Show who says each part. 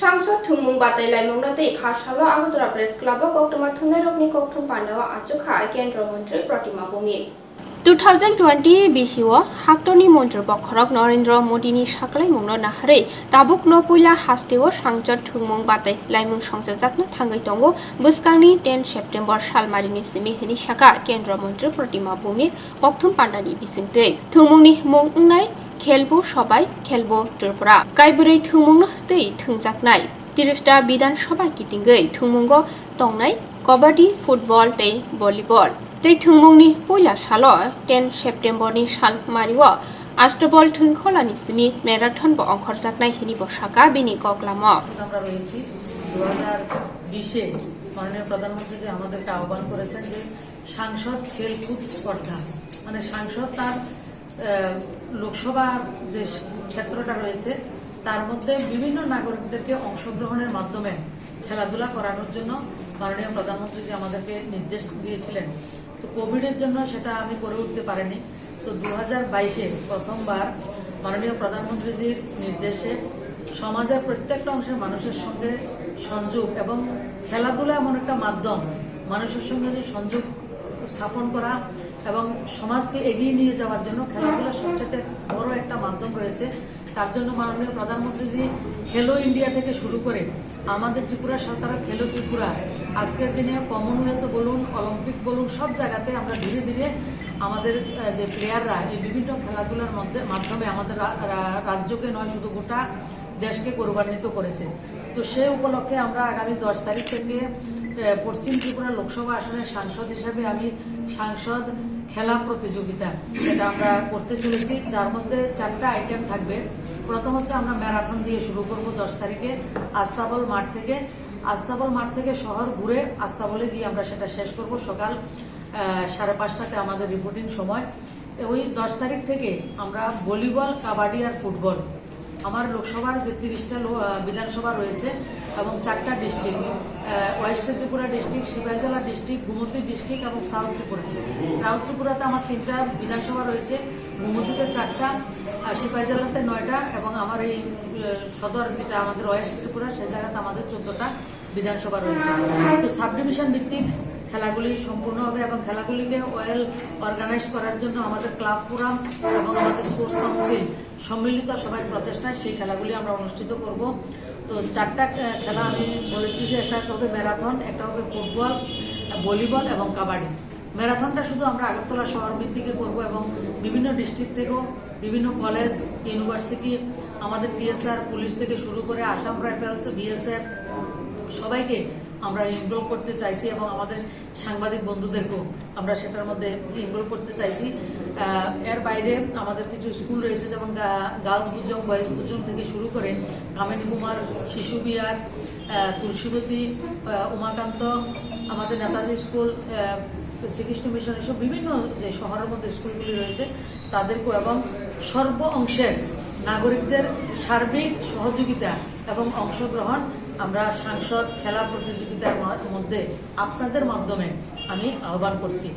Speaker 1: সাংসদ থুমুং বাতাই লাইমুংরাতে খাসালো Agartala press club কক্টমা থুংনাই রকনি কক্টম পান্ডাও আচুখা কেন্দ্র মন্ত্রী প্রতিমা ভূমি 2020 BCO হাক্টনি মন্ত্রী পক্ষরক নরেন্দ্র মোদীনি সাকলাইমুংনো নাহারে তাবুকনো পুইলা হাস্তেও সাংসদ থুমুং বাতাই লাইমুং সংজাকनो थांगै दंगो बुस्कांनि 10 सेप्टेम्बर सालमारिनि सिमिहिनि साका केन्द्र मन्त्री प्रतिमा भूमि कक्थुम पान्डानि बिसिंतै थुमुंनि मुं उंनाय खेलबो सबाय खेलबो त्रिपुरा काइबुरै थुमुंनो तै थुंजाकनाय 30टा विधानसभा कितिंगै थुमुंगो तंनाय कबाडि फुटबल तै भलिबल तै थुमुंनि पयला सालो 10 सेप्टेम्बरनि सालमारिओ आष्टबल थुंखलानि सिमि मैराथन बो अंखरजाकनाय हिनि बसाका बिनि कक्लामो
Speaker 2: আমরা রয়েছি 2020-এ মাননীয় প্রধানমন্ত্রী যে আমাদেরকে আহ্বান করেছেন যে সাংসদ খেলকুদ স্পর্ধা মানে সাংসদ তার লোকসভা যে ক্ষেত্রটা রয়েছে তার মধ্যে বিভিন্ন নাগরিকদেরকে অংশগ্রহণের মাধ্যমে খেলাধুলা করানোর জন্য মাননীয় প্রধানমন্ত্রী যে আমাদেরকে নির্দেশ দিয়েছিলেন। তো কোভিডের জন্য সেটা আমি করে উঠতে পারিনি। তো 2022-এ প্রথমবার মাননীয় প্রধানমন্ত্রীজির নির্দেশে সমাজের প্রত্যেকটা অংশের মানুষের সঙ্গে সংযোগ এবং খেলাধুলা এমন একটা মাধ্যম মানুষের সঙ্গে যে সংযোগ স্থাপন করা এবং সমাজকে এগিয়ে নিয়ে যাওয়ার জন্য খেলাধুলা সবচেয়ে বড় একটা মাধ্যম রয়েছে। তার জন্য মাননীয় প্রধানমন্ত্রীজি খেলো ইন্ডিয়া থেকে শুরু করে আমাদের ত্রিপুরা সরকারও খেলো ত্রিপুরা আজকের দিনে কমনওয়েলথ বলুন অলিম্পিক বলুন সব জায়গাতে আমরা ধীরে ধীরে আমাদের যে প্লেয়াররা এই বিভিন্ন খেলাধুলার মাধ্যমে আমাদের রাজ্যকে নয় শুধু গোটা দেশকে গৌরবান্বিত করেছে। তো সেই উপলক্ষে আমরা আগামী 10 তারিখ থেকে পশ্চিম ত্রিপুরা লোকসভা আসনের সাংসদ হিসেবে আমি সাংসদ খেলা প্রতিযোগিতা এটা আমরা করতে চলেছি, যার মধ্যে 4টা আইটেম থাকবে। প্রথম হচ্ছে আমরা ম্যারাথন দিয়ে শুরু করব 10 তারিখে আস্তাবল মাঠ থেকে শহর ঘুরে আস্তাবলে গিয়ে আমরা সেটা শেষ করব সকাল 5:30টাতে আমাদের রিপোর্টিং সময়। ওই 10 তারিখ থেকে আমরা ভলিবল কাবাডি আর ফুটবল আমার লোকসভার যে 30টা বিধানসভা রয়েছে এবং 4টা district west Tripura district Sipahijala district Gomati district এবং সাউথ ত্রিপুরাতে আমার 3টা বিধানসভা রয়েছে, গুমতিতে 4টা, সিপাহীজলাতে 9টা এবং আমার এই সদর যেটা আমাদের ওয়েস্ট ত্রিপুরা সেই জায়গাতে আমাদের 14টা বিধানসভা রয়েছে। তো সাব ডিভিশন ভিত্তিক খেলাগুলি সম্পূর্ণ হবে এবং খেলাগুলিকে ওয়েল অর্গানাইজ করার জন্য আমাদের ক্লাব ফোরাম এবং আমাদের স্পোর্টস কাউন্সিল সম্মিলিত সবাই প্রচেষ্টায় সেই খেলাগুলি আমরা অনুষ্ঠিত করব। তো 4টা খেলা আমি বলেছি যে একটা হবে ম্যারাথন, একটা হবে ফুটবল, ভলিবল এবং কাবাডি। ম্যারাথনটা শুধু আমরা আগরতলা শহর ভিত্তিকে করব এবং বিভিন্ন ডিস্ট্রিক্ট থেকেও বিভিন্ন কলেজ ইউনিভার্সিটি আমাদের টিএসআর পুলিশ থেকে শুরু করে আসাম রাইফেলস বিএসএফ সবাইকে আমরা ইনভলভ করতে চাইছি এবং আমাদের সাংবাদিক বন্ধুদেরকেও আমরা সেটার মধ্যে ইনভলভ করতে চাইছি। এর বাইরে আমাদের কিছু স্কুল রয়েছে যেমন গার্লস বুজং বয়েজ বুজং থেকে শুরু করে কামিনী কুমার শিশু বিহার তুলসীবতী উমাকান্ত আমাদের নেতাজি স্কুল শ্রীকৃষ্ণ মিশন এসব বিভিন্ন যে শহরের মধ্যে স্কুলগুলি রয়েছে তাদেরকেও এবং সর্ব অংশের নাগরিকদের সার্বিক সহযোগিতা এবং অংশগ্রহণ আমরা সাংসদ খেলা প্রতিযোগিতার মধ্যে আপনাদের মাধ্যমে আমি আহ্বান করছি।